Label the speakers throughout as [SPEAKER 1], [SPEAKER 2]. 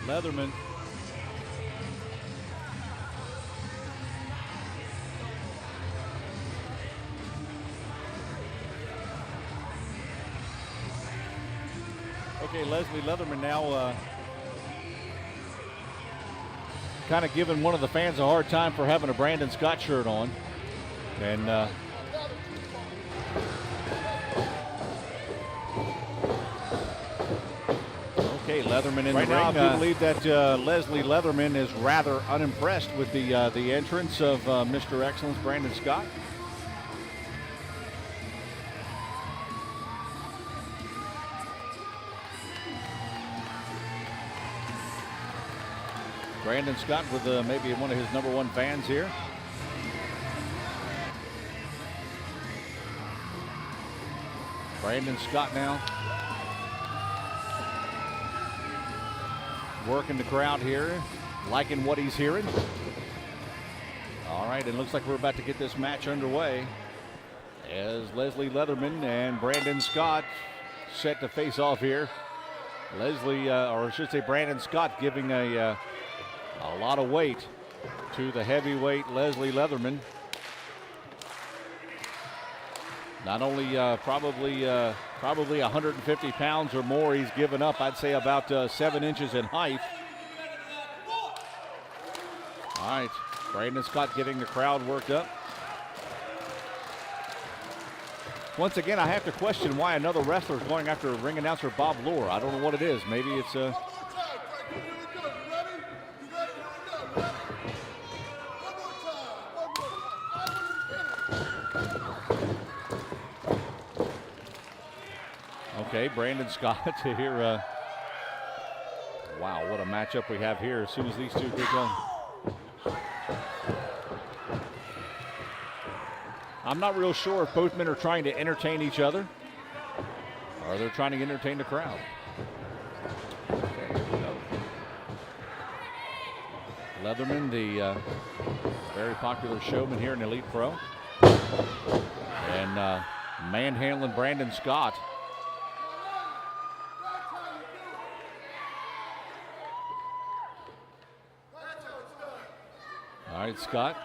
[SPEAKER 1] Leatherman. Okay, Leslie Leatherman now kind of giving one of the fans a hard time for having a Brandon Scott shirt on. And okay, Leatherman in right the ring. Now, I do believe that Leslie Leatherman is rather unimpressed with the entrance of Mr. Excellence, Brandon Scott. Brandon Scott with maybe one of his #1 fans here. Brandon Scott now working the crowd here, liking what he's hearing. All right, it looks like we're about to get this match underway as Leslie Leatherman and Brandon Scott set to face off here. Leslie, or I should say Brandon Scott, giving a lot of weight to the heavyweight Leslie Leatherman. Not only probably 150 pounds or more he's given up. I'd say about 7 inches in height. All right, Brandon Scott getting the crowd worked up. Once again, I have to question why another wrestler is going after ring announcer Bob Lohr. I don't know what it is. Maybe it's okay, Brandon Scott here. Wow, what a matchup we have here as soon as these two get going. I'm not real sure if both men are trying to entertain each other or they're trying to entertain the crowd. Okay, so Leatherman, the very popular showman here in Elite Pro, and manhandling Brandon Scott. All right, Scott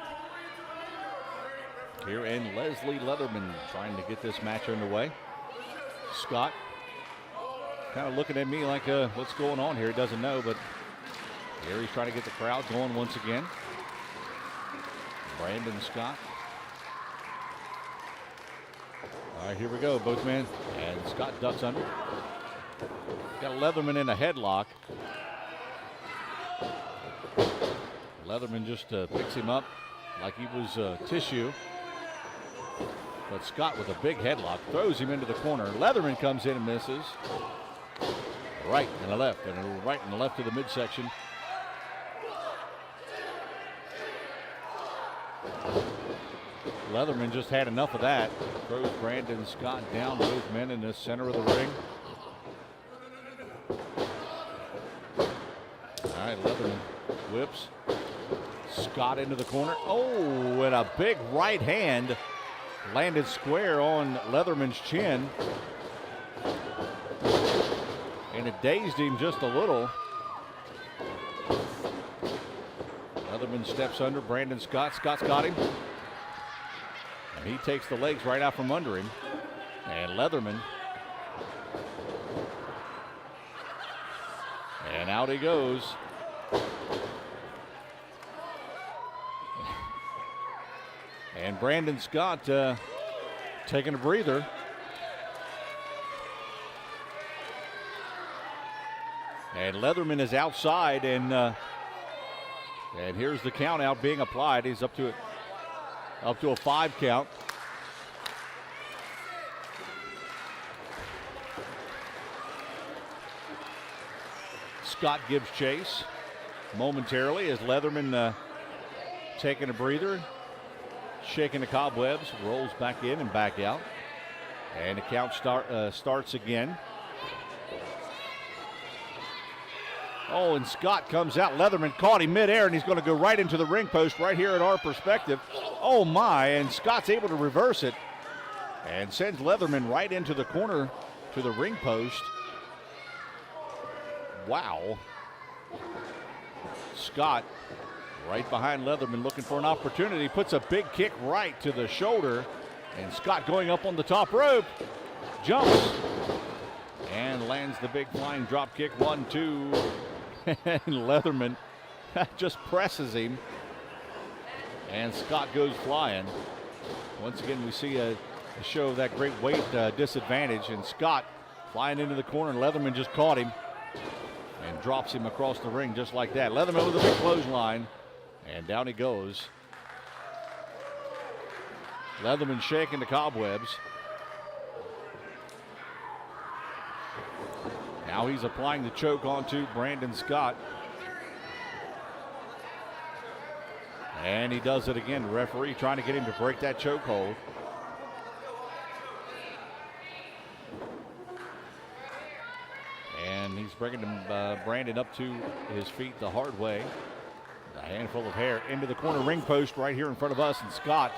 [SPEAKER 1] here and Leslie Leatherman trying to get this match underway. Scott kind of looking at me like, what's going on here? He doesn't know, but here he's trying to get the crowd going once again. Brandon Scott. All right, here we go, both men. And Scott ducks under. Got Leatherman in a headlock. Leatherman just picks him up like he was tissue. But Scott with a big headlock throws him into the corner. Leatherman comes in and misses. Right and a left, and a right and a left to the midsection. Leatherman just had enough of that. Throws Brandon Scott down, both men in the center of the ring. All right, Leatherman whips Scott into the corner. Oh, and a big right hand landed square on Leatherman's chin. And it dazed him just a little. Leatherman steps under Brandon Scott. Scott's got him. And he takes the legs right out from under him. And Leatherman. And out he goes. And Brandon Scott taking a breather. And Leatherman is outside, and here's the count out being applied. He's up to a 5 count. Scott gives chase momentarily as Leatherman taking a breather. Shaking the cobwebs, rolls back in and back out. And the count starts again. Oh, and Scott comes out. Leatherman caught him midair, and he's going to go right into the ring post right here at our perspective. Oh, my, and Scott's able to reverse it and sends Leatherman right into the corner to the ring post. Wow. Scott right behind Leatherman looking for an opportunity. Puts a big kick right to the shoulder. And Scott going up on the top rope. Jumps. And lands the big flying drop kick. 1, 2. And Leatherman just presses him. And Scott goes flying. Once again, we see a show of that great weight disadvantage. And Scott flying into the corner. And Leatherman just caught him. And drops him across the ring just like that. Leatherman with a big clothesline. And down he goes. Leatherman shaking the cobwebs. Now he's applying the choke onto Brandon Scott. And he does it again. The referee trying to get him to break that chokehold. And he's bringing Brandon up to his feet the hard way. A handful of hair into the corner ring post right here in front of us. And Scott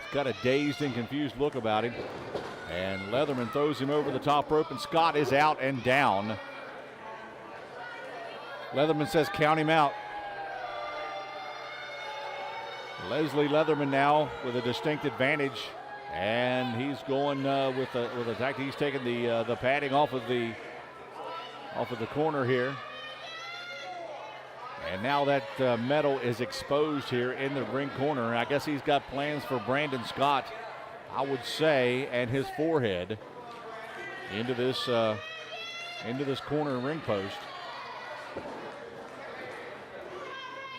[SPEAKER 1] has got a dazed and confused look about him. And Leatherman throws him over the top rope. And Scott is out and down. Leatherman says count him out. Leslie Leatherman now with a distinct advantage. And he's going with a tactic. He's taking the padding off of the corner here. And now that metal is exposed here in the ring corner. I guess he's got plans for Brandon Scott, I would say, and his forehead into this corner ring post.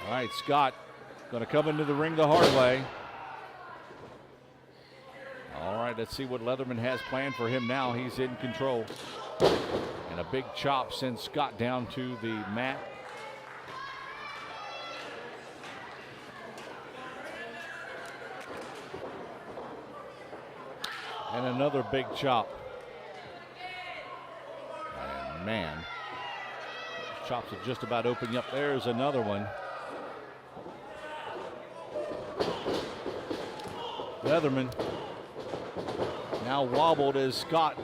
[SPEAKER 1] All right, Scott going to come into the ring the hard way. All right, let's see what Leatherman has planned for him now. He's in control. And a big chop sends Scott down to the mat. And another big chop. And man, those chops are just about opening up. There's another one. Leatherman now wobbled as Scott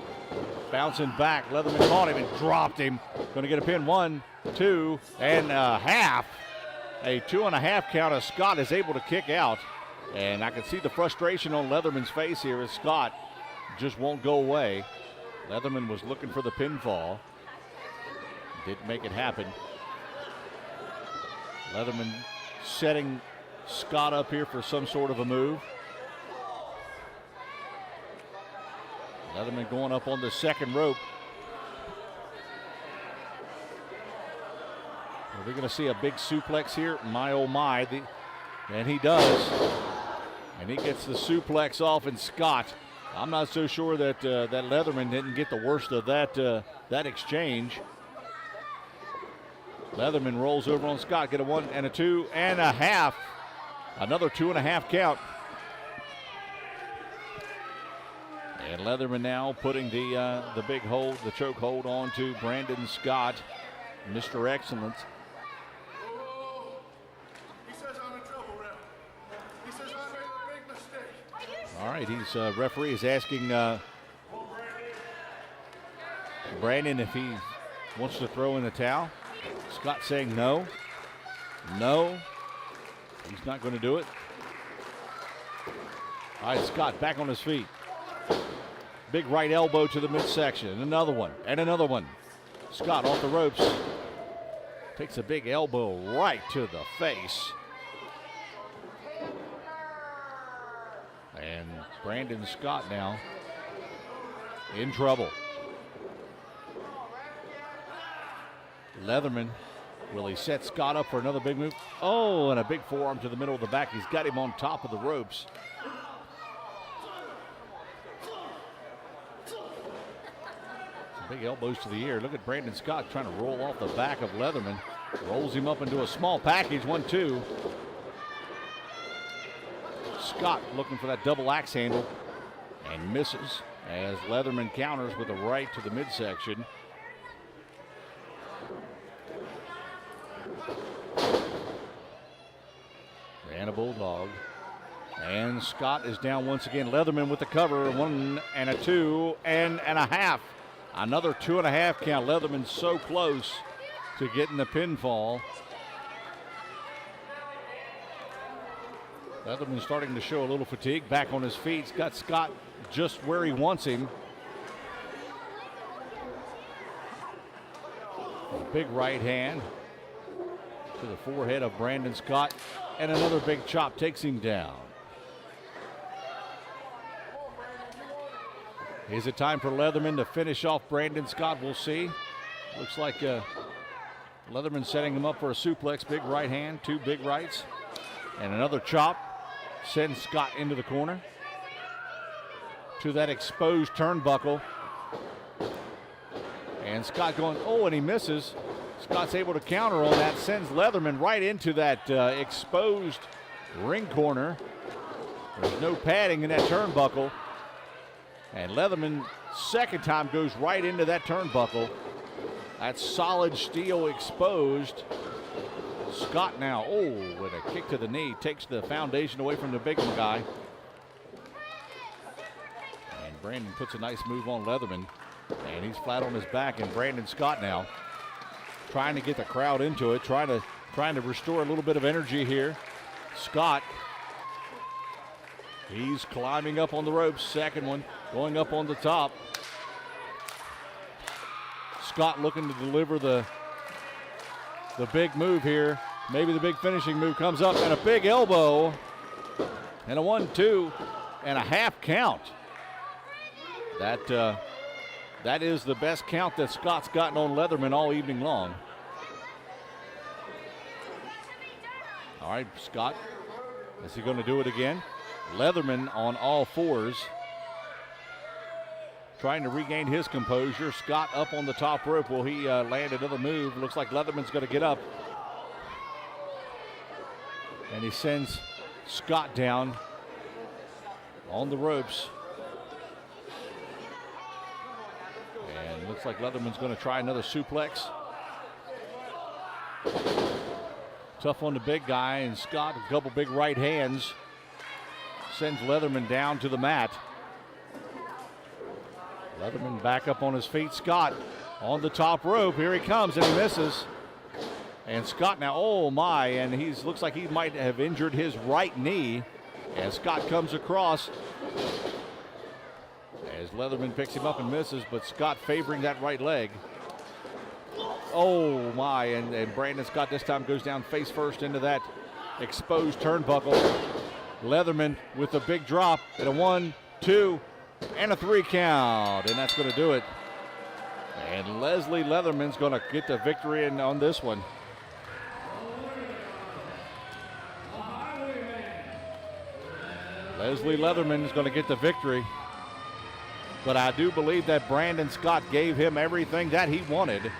[SPEAKER 1] bouncing back. Leatherman caught him and dropped him. Going to get a pin. 1, 2, and a half. A 2.5 count as Scott is able to kick out. And I can see the frustration on Leatherman's face here as Scott just won't go away. Leatherman was looking for the pinfall. Didn't make it happen. Leatherman setting Scott up here for some sort of a move. Leatherman going up on the second rope. Are we going to see a big suplex here? My, oh my. And he does. And he gets the suplex off, and Scott, I'm not so sure that that Leatherman didn't get the worst of that exchange. Leatherman rolls over on Scott, get a 1 and a 2.5. Another 2.5 count. And Leatherman now putting the big hold, the choke hold onto Brandon Scott, Mr. Excellence.
[SPEAKER 2] He says I'm in trouble, Ref. He says I made a big mistake.
[SPEAKER 1] All right, he's referee is asking Brandon if he wants to throw in the towel. Scott saying no. No. He's not going to do it. All right, Scott back on his feet. Big right elbow to the midsection. Another one and another one. Scott off the ropes. Takes a big elbow right to the face. And Brandon Scott now in trouble. Leatherman, will he set Scott up for another big move? Oh, and a big forearm to the middle of the back. He's got him on top of the ropes. Big elbows to the ear. Look at Brandon Scott trying to roll off the back of Leatherman. Rolls him up into a small package. 1, 2. Scott looking for that double axe handle and misses as Leatherman counters with a right to the midsection. And a bulldog. And Scott is down once again. Leatherman with the cover. 1 and a 2.5. Another 2.5 count. Leatherman so close to getting the pinfall. Leatherman starting to show a little fatigue, back on his feet. He's got Scott just where he wants him. A big right hand to the forehead of Brandon Scott, and another big chop takes him down. Is it time for Leatherman to finish off Brandon Scott? We'll see. Looks like Leatherman setting him up for a suplex. Big right hand, 2 big rights, and another chop sends Scott into the corner to that exposed turnbuckle. And Scott going, oh, and he misses. Scott's able to counter on that, sends Leatherman right into that exposed ring corner. There's no padding in that turnbuckle. And Leatherman, second time, goes right into that turnbuckle. That solid steel exposed. Scott now, oh, with a kick to the knee, takes the foundation away from the big guy. And Brandon puts a nice move on Leatherman. And he's flat on his back, and Brandon Scott now trying to get the crowd into it, trying to restore a little bit of energy here. Scott, he's climbing up on the ropes. Second one going up on the top. Scott looking to deliver the big move here. Maybe the big finishing move comes up, and a big elbow, and a 1-2 and a half count. That is the best count that Scott's gotten on Leatherman all evening long. All right, Scott, is he going to do it again? Leatherman on all fours, trying to regain his composure. Scott up on the top rope. Will he land another move? Looks like Leatherman's going to get up. And he sends Scott down on the ropes. And looks like Leatherman's going to try another suplex. Tough on the big guy, and Scott, a couple big right hands, sends Leatherman down to the mat. Leatherman back up on his feet. Scott on the top rope. Here he comes, and he misses. And Scott now, oh my, and looks like he might have injured his right knee as Scott comes across. As Leatherman picks him up and misses, but Scott favoring that right leg. Oh my, and Brandon Scott this time goes down face first into that exposed turnbuckle. Leatherman with a big drop and a 1, 2, and a 3 count, and that's going to do it. And Leslie Leatherman's going to get the victory on this one. Leslie Leatherman is going to get the victory. But I do believe that Brandon Scott gave him everything that he wanted.